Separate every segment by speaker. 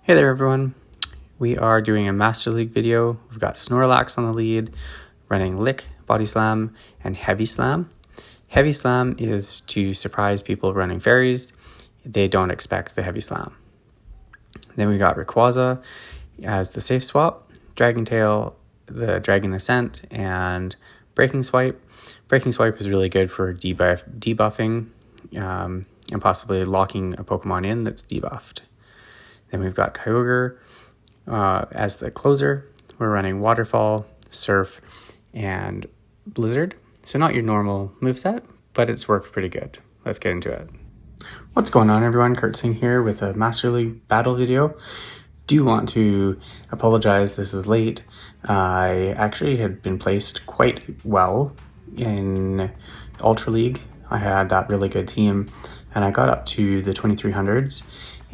Speaker 1: Hey there everyone, we are doing a Master League video. We've got Snorlax on the lead, running Lick, Body Slam, and Heavy Slam. Heavy Slam is to surprise people running fairies. They don't expect the Heavy Slam. Then we got Rayquaza as the safe swap, Dragon Tail, the Dragon Ascent, and Breaking Swipe. Breaking Swipe is really good for debuffing and possibly locking a Pokemon in that's debuffed. Then we've got Kyogre as the closer. We're running Waterfall, Surf, and Blizzard. So not your normal moveset, but it's worked pretty good. Let's get into it. What's going on everyone? Kurt Singh here with a Master League battle video. Do want to apologize, this is late. I actually had been placed quite well in Ultra League. I had that really good team and I got up to the 2300s.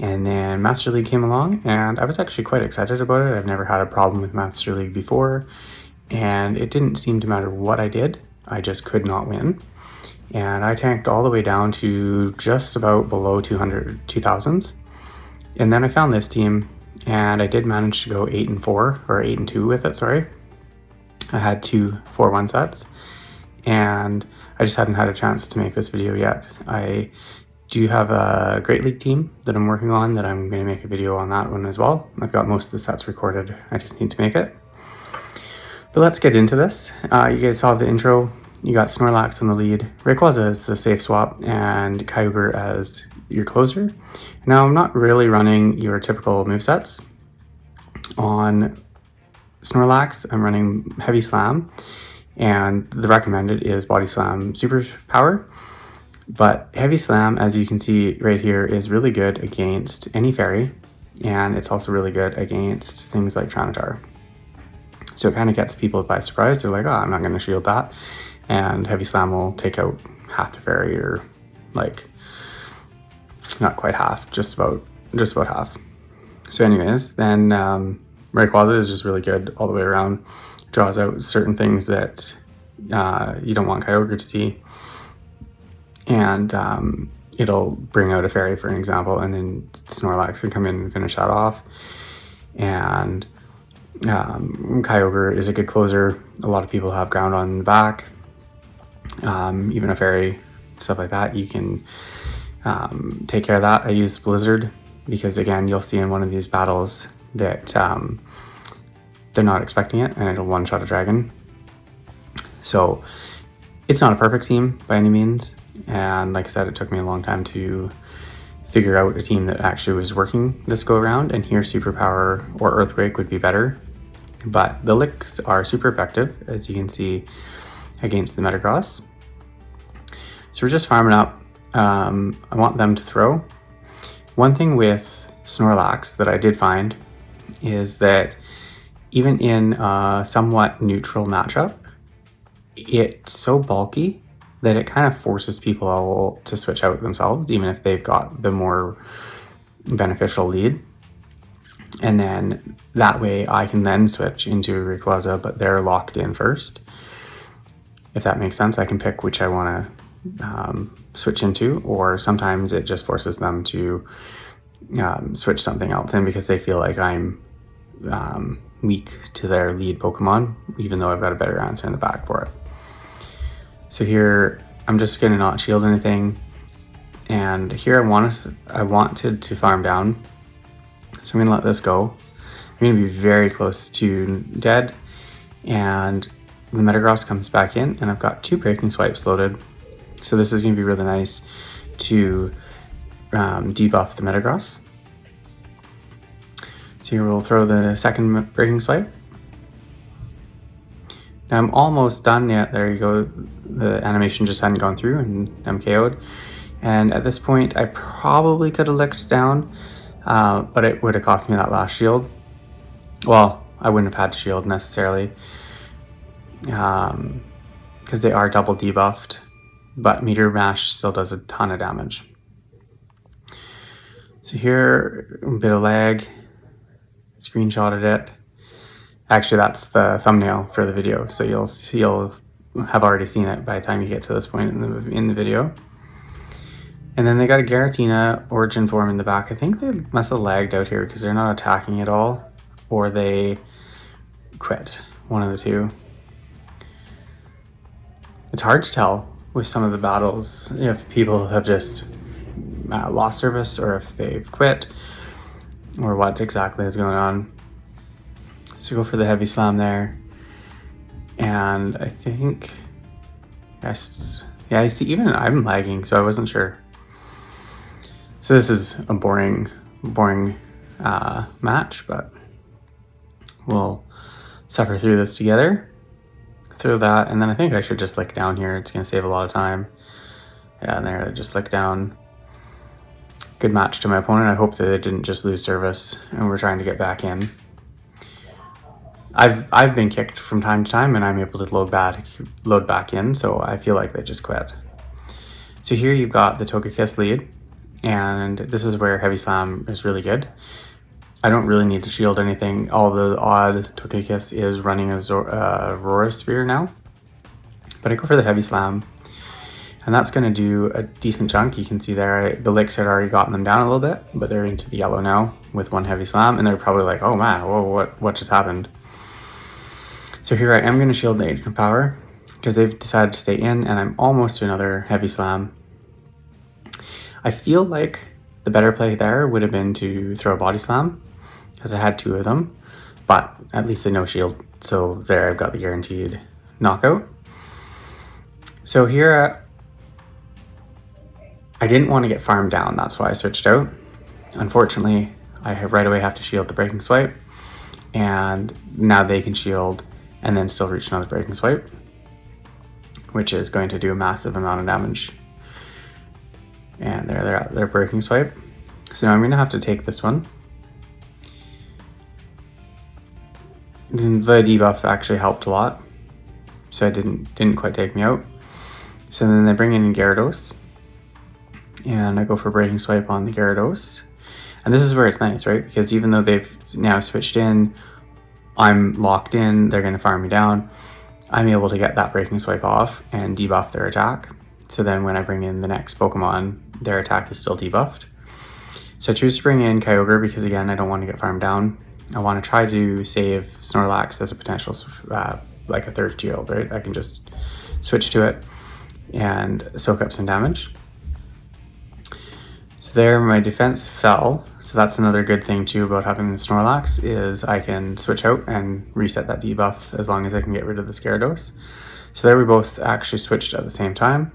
Speaker 1: And then Master League came along and I was actually quite excited about it. I've never had a problem with Master League before and it didn't seem to matter what I did. I just could not win. And I tanked all the way down to just about below 2000s. And then I found this team and I did manage to go 8-4 or 8-2 with it, sorry. I had 2 4-1 sets and I just hadn't had a chance to make this video yet. I do have a Great League team that I'm working on that I'm going to make a video on that one as well. I've got most of the sets recorded. I just need to make it. But let's get into this. You guys saw the intro. You got Snorlax on the lead, Rayquaza as the safe swap, and Kyogre as your closer. Now, I'm not really running your typical movesets. On Snorlax, I'm running Heavy Slam, and the recommended is Body Slam Super Power. But Heavy Slam, as you can see right here, is really good against any fairy, and it's also really good against things like Tranitar. So it kind of gets people by surprise. They're like, oh, I'm not going to shield that. And Heavy Slam will take out half the fairy, or like, not quite half, just about half. So anyways, then Rayquaza is just really good all the way around. Draws out certain things that you don't want Kyogre to see. And it'll bring out a fairy, for an example, and then Snorlax can come in and finish that off. And Kyogre is a good closer. A lot of people have ground on the back. Even a fairy, stuff like that, you can take care of that. I use Blizzard because, again, you'll see in one of these battles that they're not expecting it, and it'll one-shot a dragon. So it's not a perfect team by any means. And like I said, it took me a long time to figure out a team that actually was working this go around, and here Superpower or Earthquake would be better. But the Licks are super effective, as you can see, against the Metagross. So we're just farming up. I want them to throw. One thing with Snorlax that I did find is that even in a somewhat neutral matchup, it's so bulky that it kind of forces people to switch out themselves, even if they've got the more beneficial lead. And then that way I can then switch into Rayquaza, but they're locked in first. If that makes sense, I can pick which I want to switch into, or sometimes it just forces them to switch something else in because they feel like I'm weak to their lead Pokemon, even though I've got a better answer in the back for it. So here, I'm just going to not shield anything. And here I wanted to farm down. So I'm going to let this go. I'm going to be very close to dead. And the Metagross comes back in, and I've got 2 Breaking Swipes loaded. So this is going to be really nice to debuff the Metagross. So here we'll throw the second Breaking Swipe. Now I'm almost done yet. There you go. The animation just hadn't gone through and I'm KO'd. And at this point, I probably could have licked down, but it would have cost me that last shield. Well, I wouldn't have had to shield necessarily, because they are double debuffed, but Meteor Mash still does a ton of damage. So here, a bit of lag, screenshotted it. Actually, that's the thumbnail for the video, so you'll have already seen it by the time you get to this point in the video. And then they got a Giratina Origin form in the back. I think they must have lagged out here because they're not attacking at all, or they quit, one of the two. It's hard to tell with some of the battles if people have just lost service or if they've quit or what exactly is going on. So go for the Heavy Slam there. And I think, yes, yeah, you see, even I'm lagging, so I wasn't sure. So this is a boring match, but we'll suffer through this together. Throw that, and then I think I should just lick down here. It's going to save a lot of time. Yeah, and there, just lick down. Good match to my opponent. I hope that they didn't just lose service and we're trying to get back in. I've been kicked from time to time and I'm able to load back in, so I feel like they just quit. So here you've got the Togekiss lead, and this is where Heavy Slam is really good. I don't really need to shield anything. All the odd Togekiss is running a Aurora Sphere now. But I go for the Heavy Slam, and that's going to do a decent chunk. You can see there, the licks had already gotten them down a little bit, but they're into the yellow now with one Heavy Slam, and they're probably like, oh man, whoa, what just happened? So here I am going to shield the Agent of Power, because they've decided to stay in, and I'm almost to another Heavy Slam. I feel like the better play there would have been to throw a Body Slam, because I had two of them, but at least I no shield. So there, I've got the guaranteed knockout. So here, I didn't want to get farmed down. That's why I switched out. Unfortunately, I right away have to shield the Breaking Swipe, and now they can shield and then still reach another Breaking Swipe, which is going to do a massive amount of damage. And there they're at their Breaking Swipe. So now I'm going to have to take this one. The debuff actually helped a lot, so it didn't quite take me out. So then they bring in Gyarados, and I go for Breaking Swipe on the Gyarados. And this is where it's nice, right? Because even though they've now switched in, I'm locked in, they're going to farm me down, I'm able to get that Breaking Swipe off and debuff their attack. So then when I bring in the next Pokemon, their attack is still debuffed. So I choose to bring in Kyogre because, again, I don't want to get farmed down. I want to try to save Snorlax as a potential, like a third shield, right? I can just switch to it and soak up some damage. So there, my defense fell. So that's another good thing too about having the Snorlax, is I can switch out and reset that debuff as long as I can get rid of the Gyarados. So there we both actually switched at the same time.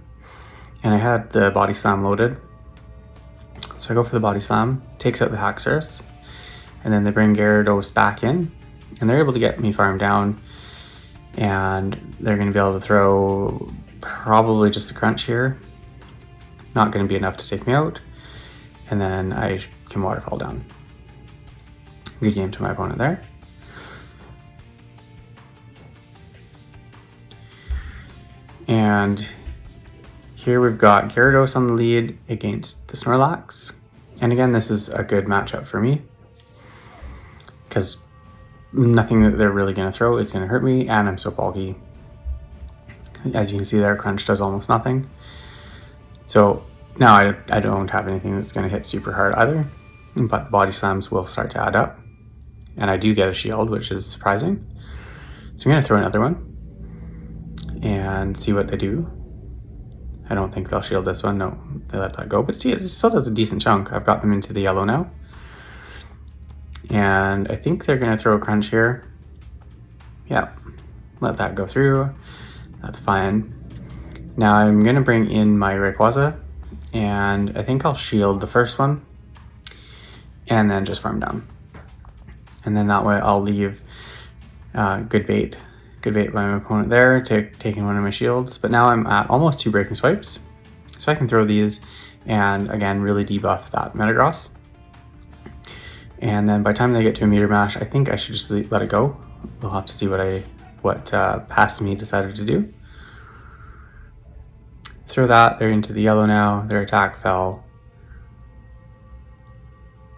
Speaker 1: And I had the Body Slam loaded. So I go for the Body Slam, takes out the Haxorus, and then they bring Gyarados back in, and they're able to get me farmed down, and they're going to be able to throw probably just a Crunch here. Not going to be enough to take me out, and then I can Waterfall down. Good game to my opponent there. And here we've got Gyarados on the lead against the Snorlax. And again, this is a good matchup for me, because nothing that they're really going to throw is going to hurt me, and I'm so bulky. As you can see there, Crunch does almost nothing. So now I don't have anything that's going to hit super hard either, but Body Slams will start to add up. And I do get a shield, which is surprising. So I'm going to throw another one and see what they do. I don't think they'll shield this one. No, they let that go. But see, it still does a decent chunk. I've got them into the yellow now. And I think they're going to throw a Crunch here. Yeah, let that go through. That's fine. Now I'm going to bring in my Rayquaza, and I think I'll shield the first one and then just farm down. And then that way I'll leave good bait by my opponent there, taking one of my shields. But now I'm at almost 2 Breaking Swipes, so I can throw these and again really debuff that Metagross. And then by the time they get to a Meteor Mash, I think I should just let it go. We'll have to see what Past Me decided to do. Throw that, they're into the yellow now, their attack fell.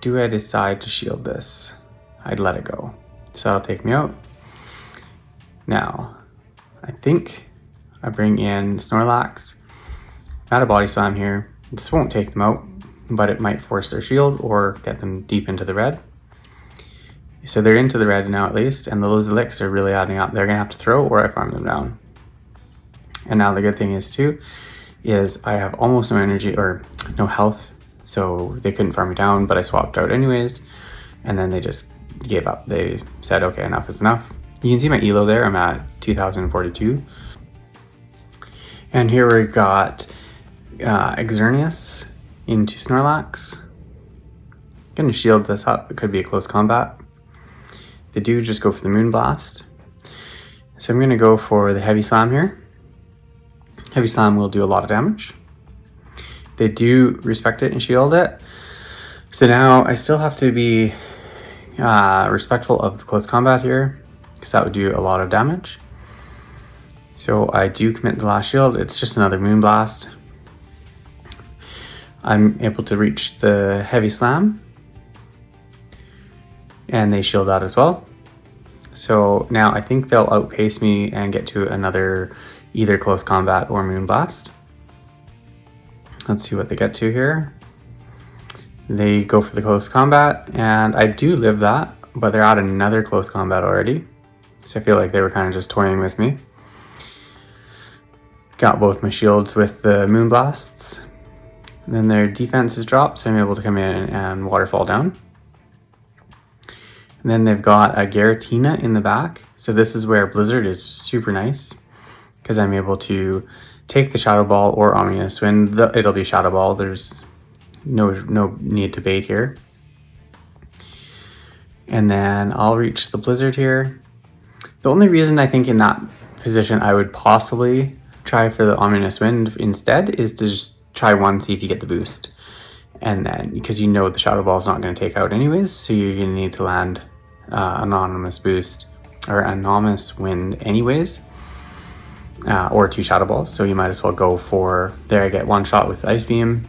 Speaker 1: Do I decide to shield this? I'd let it go. So that'll take me out. Now, I think I bring in Snorlax. I'm at a Body Slam here. This won't take them out, but it might force their shield or get them deep into the red. So they're into the red now at least, and those licks are really adding up. They're gonna have to throw or I farm them down. And now the good thing is too, is I have almost no energy or no health, so they couldn't farm me down, but I swapped out anyways, and then they just gave up. They said, okay, enough is enough. You can see my elo there, I'm at 2042. And here we've got Xerneas into Snorlax. Gonna shield this up, it could be a close combat. They do just go for the Moonblast. So I'm gonna go for the Heavy Slam here. Heavy Slam will do a lot of damage. They do respect it and shield it. So now I still have to be respectful of the close combat here, because that would do a lot of damage. So I do commit the last shield. It's just another Moonblast. I'm able to reach the Heavy Slam, and they shield that as well. So now I think they'll outpace me and get to another either close combat or Moonblast. Let's see what they get to here. They go for the close combat, and I do live that, but they're at another close combat already. So I feel like they were kind of just toying with me. Got both my shields with the Moonblasts. And then their defense is dropped, so I'm able to come in and waterfall down. And then they've got a Giratina in the back. So this is where Blizzard is super nice, because I'm able to take the Shadow Ball or Ominous Wind. It'll be Shadow Ball. There's no need to bait here. And then I'll reach the Blizzard here. The only reason I think in that position I would possibly try for the Ominous Wind instead is to just try one, see if you get the boost. And then, because you know the Shadow Ball is not going to take out anyways, so you're going to need to land Anonymous Boost or Anonymous Wind anyways, or 2 Shadow Balls. So you might as well go for, there I get one shot with Ice Beam.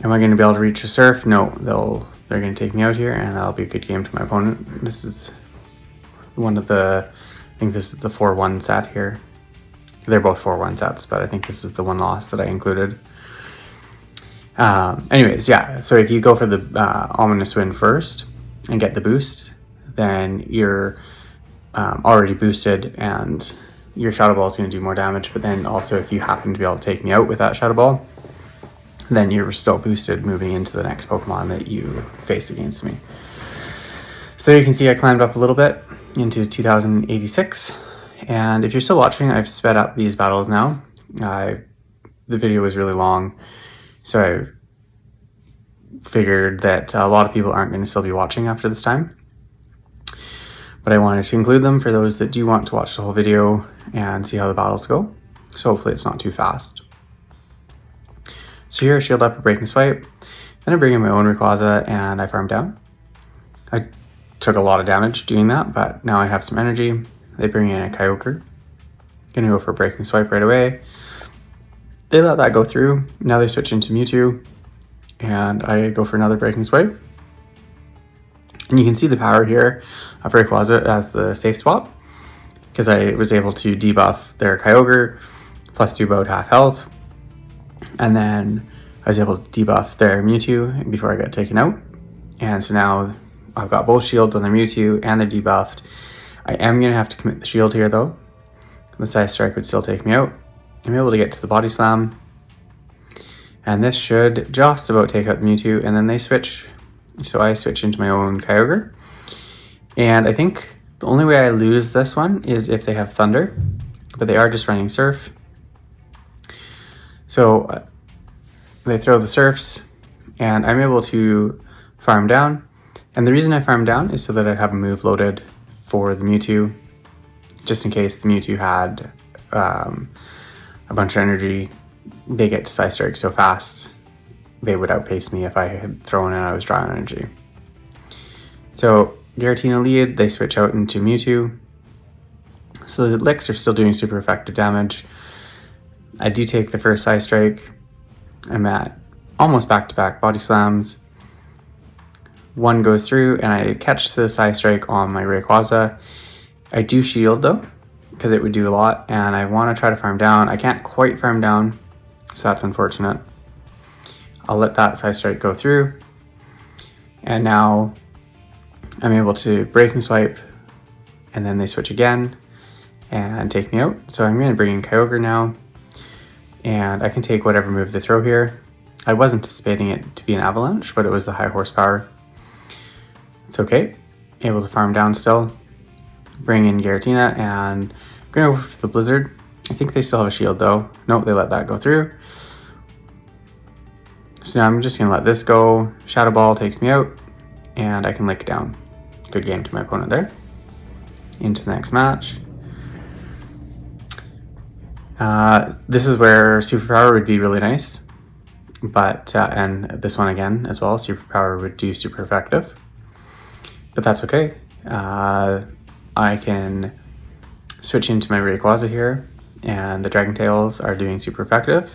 Speaker 1: Am I going to be able to reach a Surf? No, they're going to take me out here, and that'll be a good game to my opponent. This is one of the, I think this is the 4-1 set here. They're both 4-1 sets, but I think this is the one loss that I included. Anyways, yeah, so if you go for the Ominous Wind first and get the boost, then you're already boosted and your Shadow Ball is going to do more damage. But then also if you happen to be able to take me out with that Shadow Ball, then you're still boosted moving into the next Pokemon that you face against me. So there you can see I climbed up a little bit into 2086. And if you're still watching, I've sped up these battles now. The video was really long, so I figured that a lot of people aren't going to still be watching after this time. But I wanted to include them for those that do want to watch the whole video and see how the battles go. So hopefully it's not too fast. So here I shield up a Breaking Swipe, then I bring in my own Rayquaza and I farm down. I took a lot of damage doing that, but now I have some energy. They bring in a Kyogre. Gonna go for a Breaking Swipe right away. They let that go through. Now they switch into Mewtwo, and I go for another Breaking Swipe. And you can see the power here of Rayquaza as the safe swap, because I was able to debuff their Kyogre, plus 2 about half health. And then I was able to debuff their Mewtwo before I got taken out. And so now I've got both shields on their Mewtwo and they're debuffed. I am going to have to commit the shield here though. The Side Strike would still take me out. I'm able to get to the Body Slam. And this should just about take out the Mewtwo, and then they switch. So I switch into my own Kyogre. And I think the only way I lose this one is if they have Thunder, but they are just running Surf. So they throw the Surfs, and I'm able to farm down. And the reason I farm down is so that I have a move loaded for the Mewtwo, just in case the Mewtwo had a bunch of energy. They get to Side Strike so fast, they would outpace me if I had thrown in I was dry on energy. So Giratina lead, they switch out into Mewtwo. So the licks are still doing super effective damage. I do take the first Side Strike. I'm at almost back-to-back Body Slams. One goes through and I catch the Side Strike on my Rayquaza. I do shield though, because it would do a lot, and I want to try to farm down. I can't quite farm down, so that's unfortunate. I'll let that side strike go through, and now I'm able to breaking swipe, and then they switch again and take me out. So I'm going to bring in Kyogre now, and I can take whatever move they throw here. I was anticipating it to be an Avalanche, but it was the high horsepower. It's okay. Able to farm down still. Bring in Giratina, and I'm going to go for the Blizzard. I think they still have a shield though. Nope, they let that go through. So now I'm just going to let this go. Shadow Ball takes me out, and I can lick down. Good game to my opponent there. Into the next match. This is where Superpower would be really nice, but and this one again as well, Superpower would do super effective, but that's okay. I can switch into my Rayquaza here, and the Dragon Tails are doing super effective.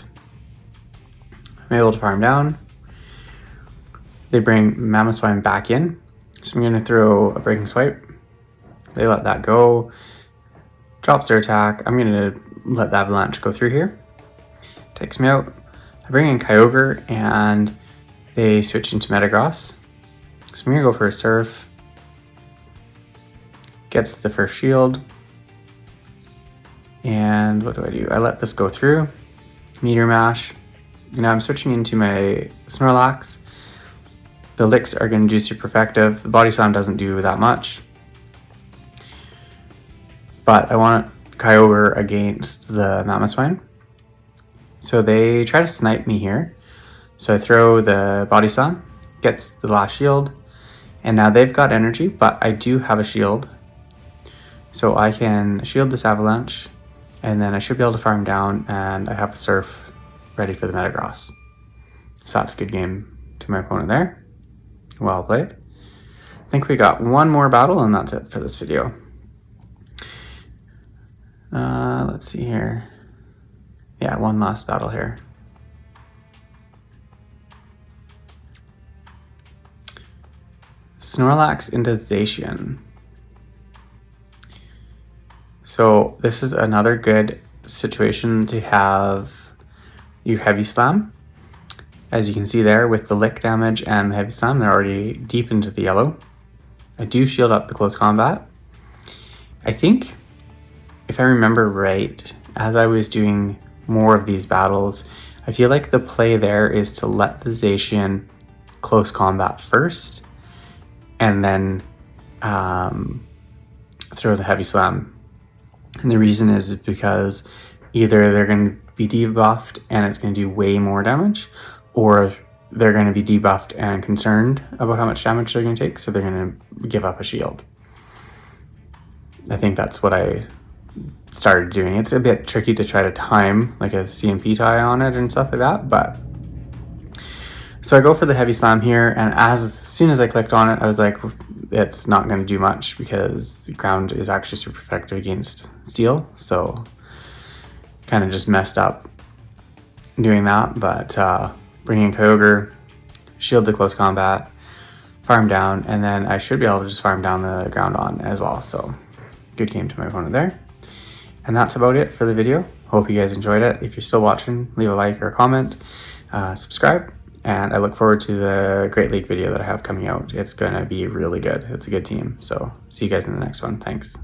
Speaker 1: I'm able to farm down. They bring Mamoswine back in, so I'm going to throw a Breaking Swipe. They let that go. Drops their attack. I'm going to let the Avalanche go through here. Takes me out. I bring in Kyogre, and they switch into Metagross. So I'm going to go for a Surf. Gets the first shield. And what do? I let this go through. Meteor Mash. Now I'm switching into my Snorlax. The Licks are going to do super effective. The Body Slam doesn't do that much. But I want Kyogre against the Mamoswine. So they try to snipe me here. So I throw the Body Slam, gets the last shield, and now they've got energy, but I do have a shield. So I can shield this Avalanche, and then I should be able to farm down, and I have a Surf ready for the Metagross. So that's a good game to my opponent there. Well played. I think we got one more battle, and that's it for this video. Let's see here. Yeah, one last battle here. Snorlax into Zacian. So this is another good situation to have your Heavy Slam. As you can see there, with the Lick damage and the Heavy Slam, they're already deep into the yellow. I do shield up the close combat. I think, if I remember right, as I was doing more of these battles, I feel like the play there is to let the Zacian close combat first, and then throw the Heavy Slam. And the reason is because either they're going to be debuffed and it's going to do way more damage, or they're going to be debuffed and concerned about how much damage they're going to take, so they're going to give up a shield. I think that's what I started doing. It's a bit tricky to try to time like a CMP tie on it and stuff like that, but so I go for the Heavy Slam here, and as soon as I clicked on it, I was like, it's not going to do much because the ground is actually super effective against steel, so kind of just messed up doing that. But bringing in Kyogre, shield the close combat, farm down, and then I should be able to just farm down the ground on as well. So good game to my opponent there. And that's about it for the video. Hope you guys enjoyed it. If you're still watching, leave a like or a comment, subscribe, and I look forward to the Great League video that I have coming out. It's going to be really good. It's a good team. So see you guys in the next one. Thanks.